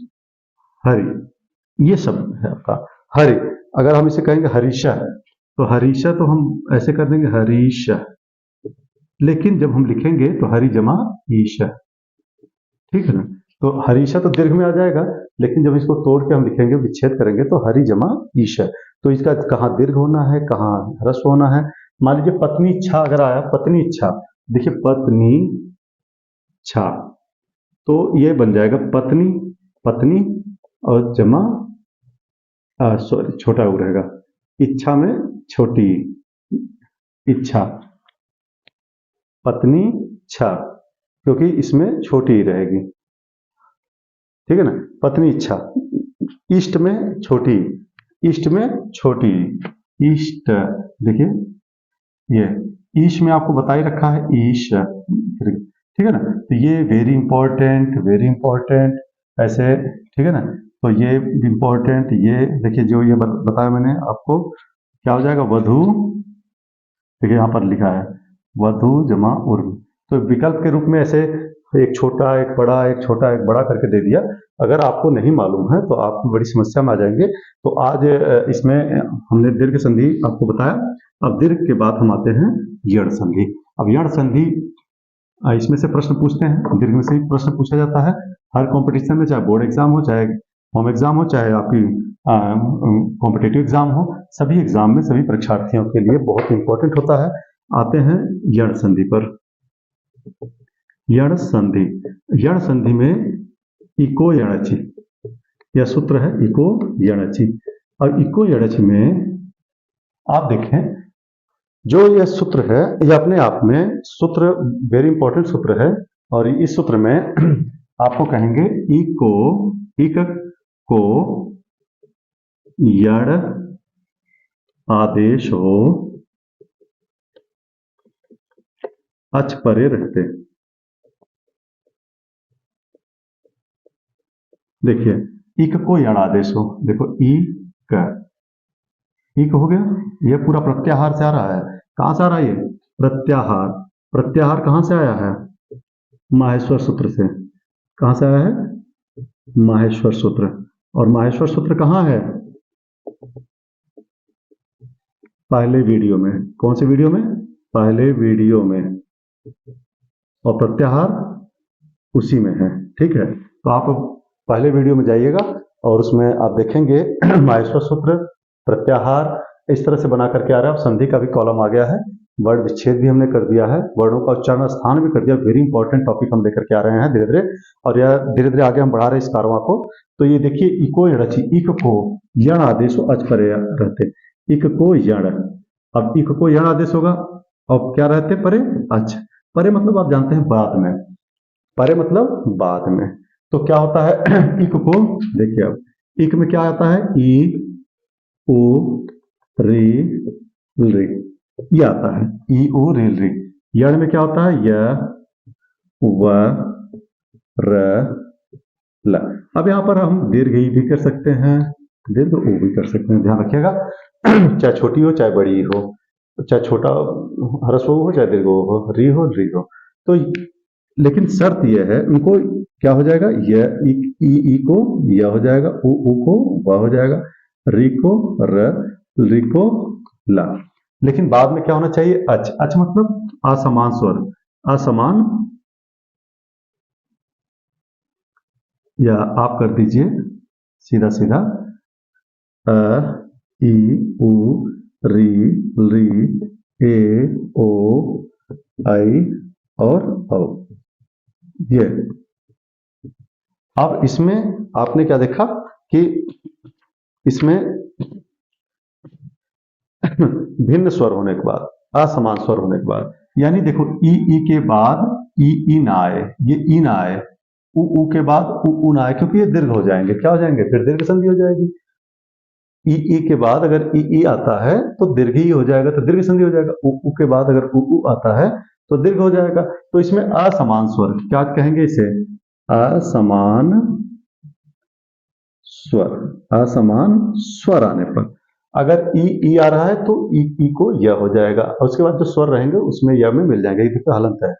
हरि ये शब्द है आपका हरि। अगर हम इसे कहेंगे हरीशा, तो हरीशा तो हम ऐसे कर देंगे हरीशा, लेकिन जब हम लिखेंगे तो हरि जमा ईशा, ठीक है ना। तो हरीशा तो दीर्घ में आ जाएगा, लेकिन जब इसको तोड़ के हम लिखेंगे, विच्छेद करेंगे, तो हरि जमा ईशा। तो इसका कहाँ दीर्घ होना है, कहाँ ह्रस्व होना है। मान लीजिए पत्नी इच्छा अगर आया, पत्नी इच्छा, देखिए पत्नी छा, तो ये बन जाएगा पत्नी, पत्नी और जमा सॉरी छोटा उ रहेगा, इच्छा में छोटी, इच्छा पत्नी छा, क्योंकि इसमें छोटी रहेगी, ठीक है ना। पत्नी इच्छा, इष्ट में छोटी, इष्ट में छोटी, इष्ट, देखिए ये ईश में आपको बता ही रखा है ईश, ठीक है ना। तो ये वेरी इंपॉर्टेंट ऐसे, ठीक है ना। तो ये इंपॉर्टेंट, ये देखिए जो ये बताया मैंने आपको, क्या हो जाएगा वधु, देखिए यहाँ पर लिखा है वधु जमा उर्मी। तो विकल्प के रूप में ऐसे एक छोटा एक बड़ा, एक छोटा एक बड़ा करके दे दिया। अगर आपको नहीं मालूम है तो आप बड़ी समस्या में आ जाएंगे। तो आज इसमें हमने दीर्घ संधि आपको बताया। अब दीर्घ के बाद हम आते हैं यण संधि। अब यण संधि इसमें से प्रश्न पूछते हैं, दीर्घ में से ही प्रश्न पूछा जाता है हर कंपटीशन में, चाहे बोर्ड एग्जाम हो, चाहे होम एग्जाम हो, चाहे आपकी कॉम्पिटेटिव एग्जाम हो, सभी एग्जाम में सभी परीक्षार्थियों के लिए बहुत इंपॉर्टेंट होता है। आते हैं यण संधि पर। यण संधि, यण संधि में इको यणचि, यह सूत्र है इको यणचि। और इको यणचि में आप देखें, जो यह सूत्र है यह अपने आप में सूत्र वेरी इंपॉर्टेंट सूत्र है। और इस सूत्र में आपको कहेंगे इको, इक को यण आदेश हो अच परे रहते। देखिए इक को यण आदेश हो, देखो इक हो गया, यह पूरा प्रत्याहार से आ रहा है। कहां से आ रहा है ये प्रत्याहार, प्रत्याहार कहां से आया है माहेश्वर सूत्र से। कहां से आया है माहेश्वर सूत्र। और माहेश्वर सूत्र कहां है पहले वीडियो में। कौन से वीडियो में पहले वीडियो में, और प्रत्याहार उसी में है, ठीक है। तो आप पहले वीडियो में जाइएगा और उसमें आप देखेंगे माहेश्वर सूत्र, प्रत्याहार इस तरह से बना करके आ रहा है। संधि का भी कॉलम आ गया है, वर्ण विच्छेद भी हमने कर दिया है, वर्णों का उच्चारण स्थान भी कर दिया। वेरी इंपॉर्टेंट टॉपिक हम लेकर के आ रहे हैं धीरे धीरे, और यह धीरे धीरे आगे हम बढ़ा रहे हैं इस कारवां को। तो ये देखिए इको यणचि, इक को यण आदेश अच परे रहते, इक को यण। अब इक को यण आदेश होगा, अब क्या रहते परे अच। परे मतलब आप जानते हैं बाद में, परे मतलब बाद में। तो क्या होता है इक को, देखिए अब इक में क्या आता है ई उ री री, ये आता है ई उ री री। यण में क्या होता है य व र ल। अब यहां पर हम दीर्घ ई भी कर सकते हैं, दीर्घ उ भी कर सकते हैं, ध्यान रखिएगा। चाहे छोटी हो चाहे बड़ी हो, चाहे छोटा ह्रस्व हो चाहे दीर्घ हो, री हो। तो लेकिन शर्त यह है, उनको क्या हो जाएगा ई को य हो जाएगा, उ को व हो जाएगा, री को र, री को ला। लेकिन बाद में क्या होना चाहिए अच। अच मतलब असमान स्वर, असमान, या आप कर दीजिए सीधा सीधा अ ई उ री री ए ओ आई और औ, ये अब इसमें आपने क्या देखा कि इसमें भिन्न स्वर होने के बाद, असमान स्वर होने के बाद, यानी देखो ई के बाद ई ना आए, ये ई ना आए, उ के बाद उ ना आए, क्योंकि ये दीर्घ हो जाएंगे। क्या हो जाएंगे? फिर दीर्घ संधि हो जाएगी। ई के बाद अगर ई आता है तो दीर्घ ही हो जाएगा, तो दीर्घ संधि हो जाएगा। उ के बाद अगर उ आता है तो दीर्घ हो जाएगा। तो इसमें असमान स्वर, क्या कहेंगे इसे? असमान स्वर। असमान स्वर आने पर अगर ई आ रहा है तो ई को य हो जाएगा, और उसके बाद जो स्वर रहेंगे उसमें य में मिल जाएंगे। ये देखो हलंत है,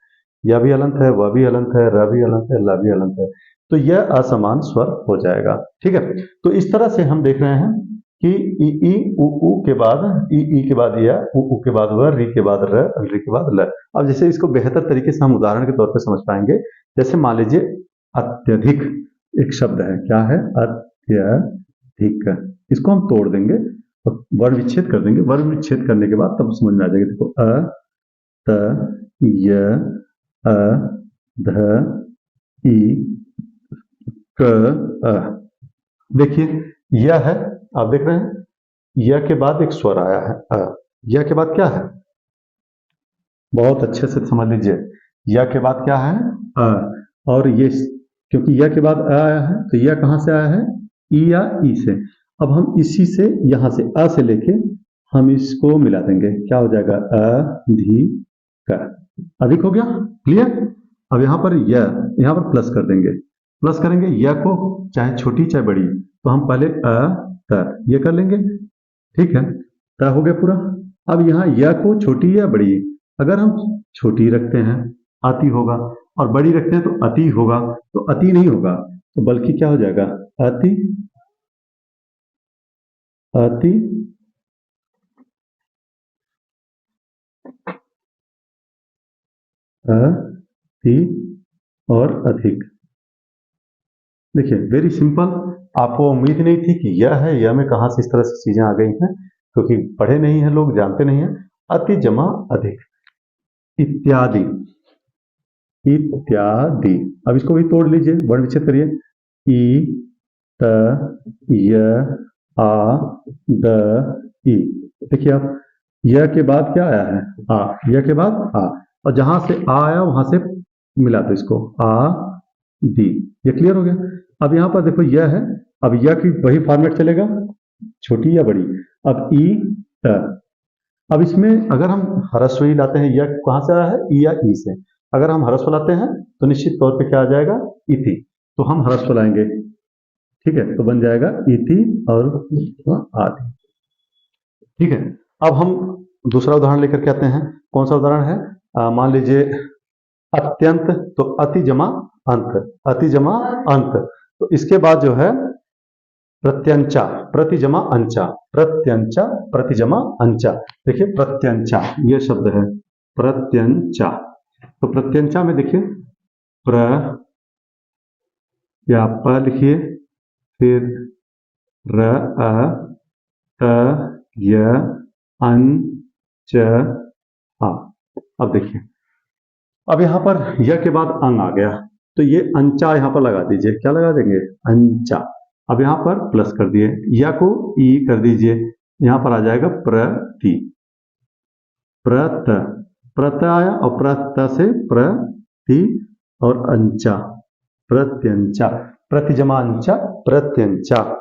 यह भी हलंत है, वह भी हलंत है, र भी हलंत है, ल भी हलंत है, तो यह असमान स्वर हो जाएगा। ठीक है, तो इस तरह से हम देख रहे हैं कि ई उ के बाद ई के बाद य, उ के बाद व, री के बाद र, री के बाद ल। अब जैसे इसको बेहतर तरीके से हम उदाहरण के तौर पर समझ पाएंगे। जैसे मान लीजिए अत्यधिक एक शब्द है, क्या है? अत्यधिक। इसको हम तोड़ देंगे और वर्ण विच्छेद कर देंगे। वर्ण विच्छेद करने के बाद तब समझ में आ जाएगा। देखो अ, त, य, अ, ध, ई, क, अ। देखिए यह है, आप देख रहे हैं, यह के बाद एक स्वर आया है अ। यह के बाद क्या है? बहुत अच्छे से समझ लीजिए, यह के बाद क्या है? अ। और ये क्योंकि यह के बाद अ आया है, तो यह कहां से आया है? ई या ई से। अब हम इसी से यहां से अ से लेके हम इसको मिला देंगे, क्या हो जाएगा? अधिक। अधिक हो गया, क्लियर? अब यहां पर यहां पर प्लस कर देंगे, प्लस करेंगे य को, चाहे छोटी चाहे बड़ी, तो हम पहले अ त ये कर लेंगे। ठीक है, त हो गया पूरा। अब यहाँ य को छोटी या बड़ी, अगर हम छोटी रखते हैं अति होगा, और बड़ी रखते हैं तो अति होगा। तो अति नहीं होगा, तो बल्कि क्या हो जाएगा? अति, अति, अति और अधिक। देखिए वेरी सिंपल। आपको उम्मीद नहीं थी कि यह है, यह में कहां से इस तरह से चीजें आ गई हैं, क्योंकि पढ़े नहीं हैं लोग, जानते नहीं हैं। अति जमा अधिक, इत्यादि, इत्यादि। अब इसको भी तोड़ लीजिए, वर्ण विच्छेद करिए। ई, त, य, आ, द, ई। देखिए आप, य के बाद क्या आया है? आ। य के बाद आ, और जहां से आ आया वहां से मिला दो इसको, आ दी। ये क्लियर हो गया। अब यहां पर देखो यह है, अब यह की वही फॉर्मेट चलेगा, छोटी या बड़ी। अब ई, त। अब इसमें अगर हम ह्रस्व ही लाते हैं, यह कहां से आया है? ई या ई से। अगर हम ह्रस्व लाते हैं तो निश्चित तौर पे क्या आ जाएगा? इति। तो हम ह्रस्व लाएंगे, ठीक है, तो बन जाएगा इति और आदि। ठीक है, अब हम दूसरा उदाहरण लेकर के आते हैं। कौन सा उदाहरण है? मान लीजिए अत्यंत, तो अति जमा अंत, अति जमा अंत। तो इसके बाद जो है प्रत्यंचा, प्रति जमा अंचा, प्रत्यंचा, प्रति जमा अंचा। देखिए प्रत्यंचा ये शब्द है, प्रत्यंचा। तो प्रत्यंचा में देखिए प्र या प लिखिए, फिर र, अ, त, य, अन, च, आ। अब देखिए, अब यहां पर य के बाद अंग आ गया, तो ये अंचा यहां पर लगा दीजिए। क्या लगा देंगे? अंचा। अब यहां पर प्लस कर दिए, या को ई कर दीजिए, यहां पर आ जाएगा प्रति, प्रत, प्रत आया, और प्रत से प्रति और अंचा, प्रत्यंचा, प्रति जमा अंचा, प्रत्यंचा।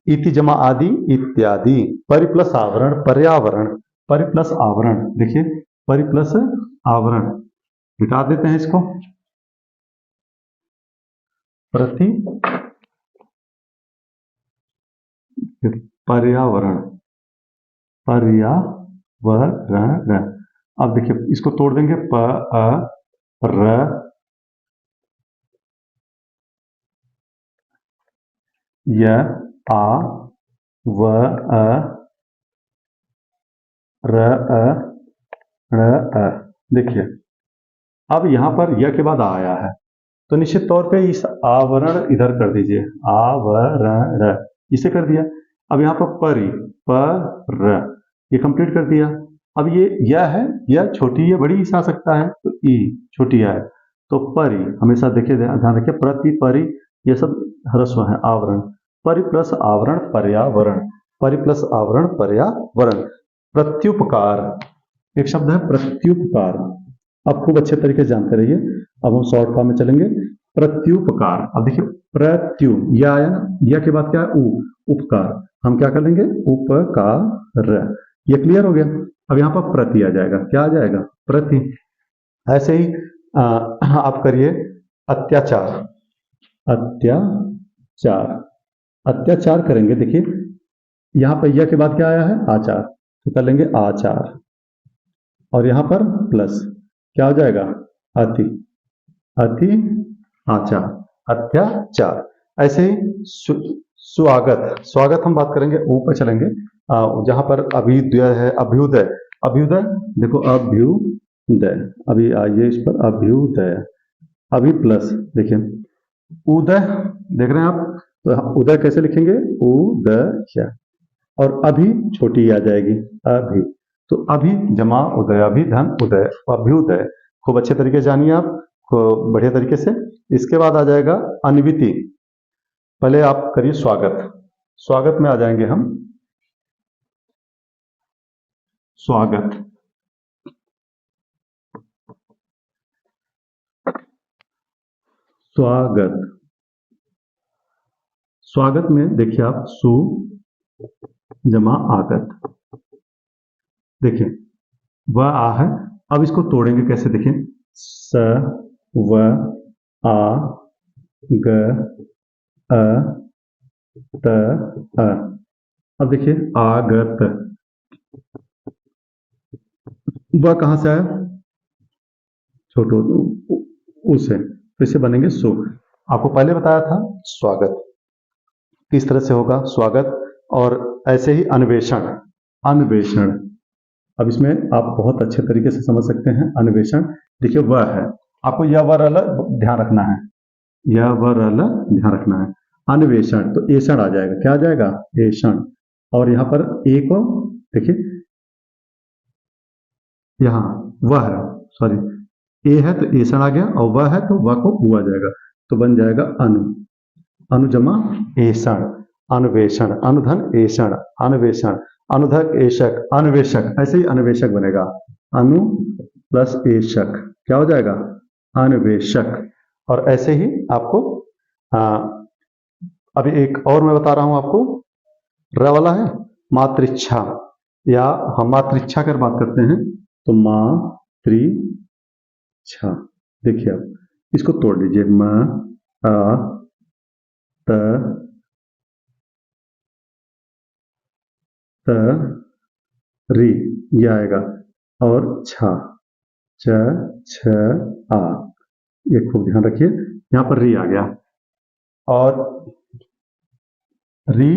इति जमा आदि, इत्यादि। परिप्लस आवरण, पर्यावरण, परिप्लस आवरण। देखिए परिप्लस आवरण, मिटा देते हैं इसको, प्रति, पर्यावरण, पर्यावरण। अब देखिए इसको तोड़ देंगे, प, अ, र, य, आ, व, अ, र, अ, ण, अ। देखिए अब यहां पर य के बाद आ आया है, तो निश्चित तौर पे इस आवरण इधर कर दीजिए, आवरण, इसे कर दिया। अब यहाँ पर परि, पर, ये कंप्लीट कर दिया। अब ये यह है, यह छोटी या बड़ी इस आ सकता है, तो ई छोटी है, तो परि हमेशा देखिए, ध्यान रखिए, प्रति, परि, ये सब ह्रस्व है। आवरण, परि प्लस आवरण पर्यावरण, परि प्लस आवरण पर्यावरण। प्रत्युपकार, एक शब्द है प्रत्युपकार, आप खूब अच्छे तरीके से जानते रहिए। अब हम शॉर्ट फॉर्म में चलेंगे। प्रत्युपकार, अब देखिए प्रत्यु, या आया ना, या के बाद क्या है उ, उपकार, हम क्या कर लेंगे उपकार, ये क्लियर हो गया। अब यहाँ पर प्रति आ जाएगा, क्या आ जाएगा प्रति। ऐसे ही आप करिए अत्याचार, अत्याचार, अत्याचार करेंगे। देखिए यहाँ पर यह के बाद क्या आया है आचार, तो कर लेंगे आचार, और यहाँ पर प्लस क्या हो जाएगा अति, अति आचार, अत्याचार। ऐसे ही स्वागत, स्वागत हम बात करेंगे ऊपर चलेंगे, जहां पर अभ्युदय है, अभ्युदय, अभ्युदय देखो अभ्युदय, अभी आइए इस पर अभ्युदय, अभी प्लस देखिए उदय, देख रहे हैं आप, तो उदय कैसे लिखेंगे उदय, और अभी छोटी आ जाएगी अभी, तो अभी जमा उदय, अभी धन उदय, अभ्युदय। खूब अच्छे तरीके से जानिए आप, बढ़िया तरीके से। इसके बाद आ जाएगा अन्विति, पहले आप करिए स्वागत, स्वागत में आ जाएंगे हम, स्वागत, स्वागत, स्वागत में देखिए आप सु जमा आगत, देखिए वह आ है। अब इसको तोड़ेंगे कैसे, देखिए स व आ ग अ त अ, अब देखिए आगत, वह कहां से आया छोटो उसे, तो इसे बनेंगे सु। आपको पहले बताया था स्वागत किस तरह से होगा स्वागत, और ऐसे ही अन्वेषण, अन्वेषण, अब इसमें आप बहुत अच्छे तरीके से समझ सकते हैं अन्वेषण। देखिए वह है, आपको यह वर ध्यान रखना है, यह वर ध्यान रखना है। अन्वेषण तो ऐषण आ जाएगा, क्या आ जाएगा ऐषण, और यहाँ पर एक देखिए यहाँ वह है, सॉरी ए है तो ऐषण आ गया, और वह है तो वह को उ आ जाएगा, तो बन जाएगा अनु, अनुजमा ऐषण, अन्वेषण, अनुधन ऐषण, अन्वेषण, अनुधक ऐशक, अन्वेषक, ऐसे ही अन्वेषक बनेगा, अनु प्लस ऐशक क्या हो जाएगा अन्वेषक। और ऐसे ही आपको अभी एक और मैं बता रहा हूं आपको, र वाला है मातृच्छा, या हम मातृच्छा कर बात करते हैं तो मातृच्छा, देखिए आप इसको तोड़ लीजिए, म आ त त री, ये आएगा, और छा च छ आ, ये खूब ध्यान रखिए, यहां पर री आ गया, और री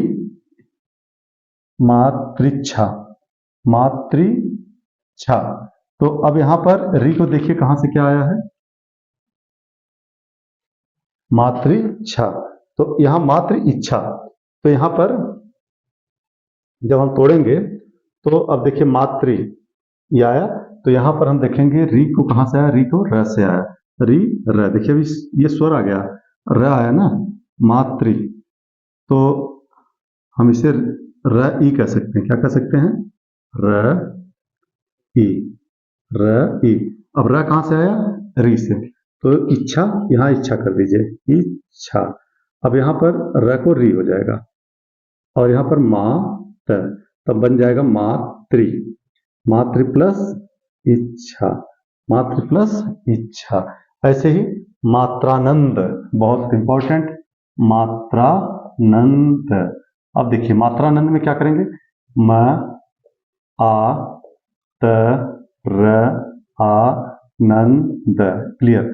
मातृच्छा, मातृच्छा, तो अब यहां पर री को देखिए कहां से क्या आया है मातृच्छा, तो यहां मातृ इच्छा, तो यहां पर जब हम तोड़ेंगे तो अब देखिए मातृ ये आया, तो यहां पर हम देखेंगे री को कहां से आया, री को र से आया, री र, देखिए अभी ये स्वर आ गया, र आया ना मातृ, तो हम इसे र ई कह सकते हैं, क्या कह सकते हैं र ई, र ई। अब र कहां से आया री से, तो इच्छा यहां इच्छा कर दीजिए इच्छा, अब यहां पर र को री हो जाएगा, और यहां पर मा त, तब बन जाएगा मातृ, मातृ प्लस इच्छा, मातृ प्लस इच्छा। ऐसे ही मात्रानंद, बहुत इंपॉर्टेंट, मात्रानंद, अब देखिए मात्रानंद में क्या करेंगे, म आ त र आ नंद, क्लियर,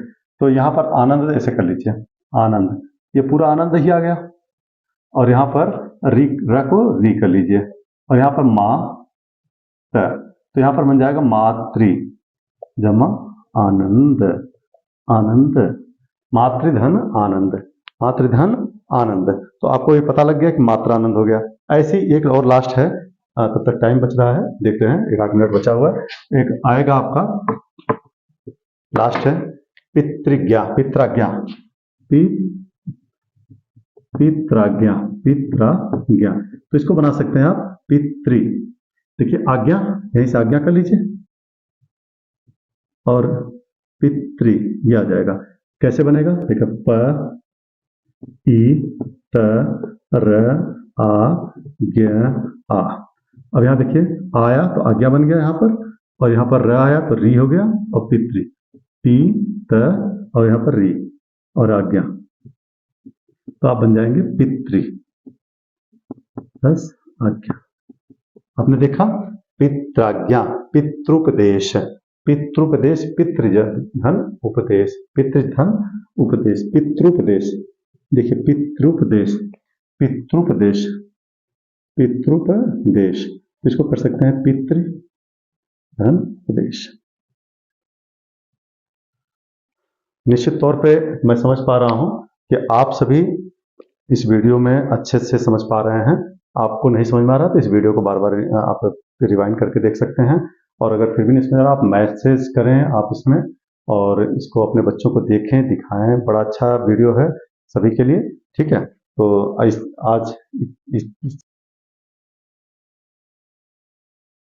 तो यहां पर आनंद ऐसे कर लीजिए आनंद, ये पूरा आनंद ही आ गया, और यहां पर री र को री कर लीजिए, और यहां पर मा त, तो यहां पर बन जाएगा मातृ जमा आनंद, आनंद, मातृधन आनंद, मातृधन आनंद, तो आपको ये पता लग गया कि मात्रानंद हो गया। ऐसे ही एक और लास्ट है, तब तक टाइम बच रहा है, देखते हैं 1 मिनट बचा हुआ है, एक आएगा आपका लास्ट है पितृज्ञा, पित्राज्ञा, पित्राज्ञा, पित्राज्ञा। तो इसको बना सकते हैं आप पितृ। देखिए आज्ञा, यहीं से आज्ञा कर लीजिए और पितृ ये आ जाएगा। कैसे बनेगा? देखो प ई त र आ ज्ञ आ। अब यहाँ देखिए आया तो आज्ञा बन गया यहाँ पर, और यहाँ पर र आया तो री हो गया, और पितृ पी त और यहाँ पर री और आज्ञा, तो आप बन जाएंगे पितृ प्लस आज्ञा। आपने देखा पित्राज्ञा, पितृपदेश, पितृपदेश, पितृधन उपदेश, पितृधन उपदेश, पितृपदेश। देखिए पितृपदेश, पितृपदेश, पितृपदेश, इसको कर सकते हैं पितृधन उपदेश। निश्चित तौर पे मैं समझ पा रहा हूं कि आप सभी इस वीडियो में अच्छे से समझ पा रहे हैं। आपको नहीं समझ में आ रहा तो इस वीडियो को बार बार आप रिवाइंड करके देख सकते हैं, और अगर फिर भी नहीं समझ आ रहा आप मैसेज करें आप इसमें, और इसको अपने बच्चों को देखें, दिखाएं। बड़ा अच्छा वीडियो है सभी के लिए, ठीक है। तो आज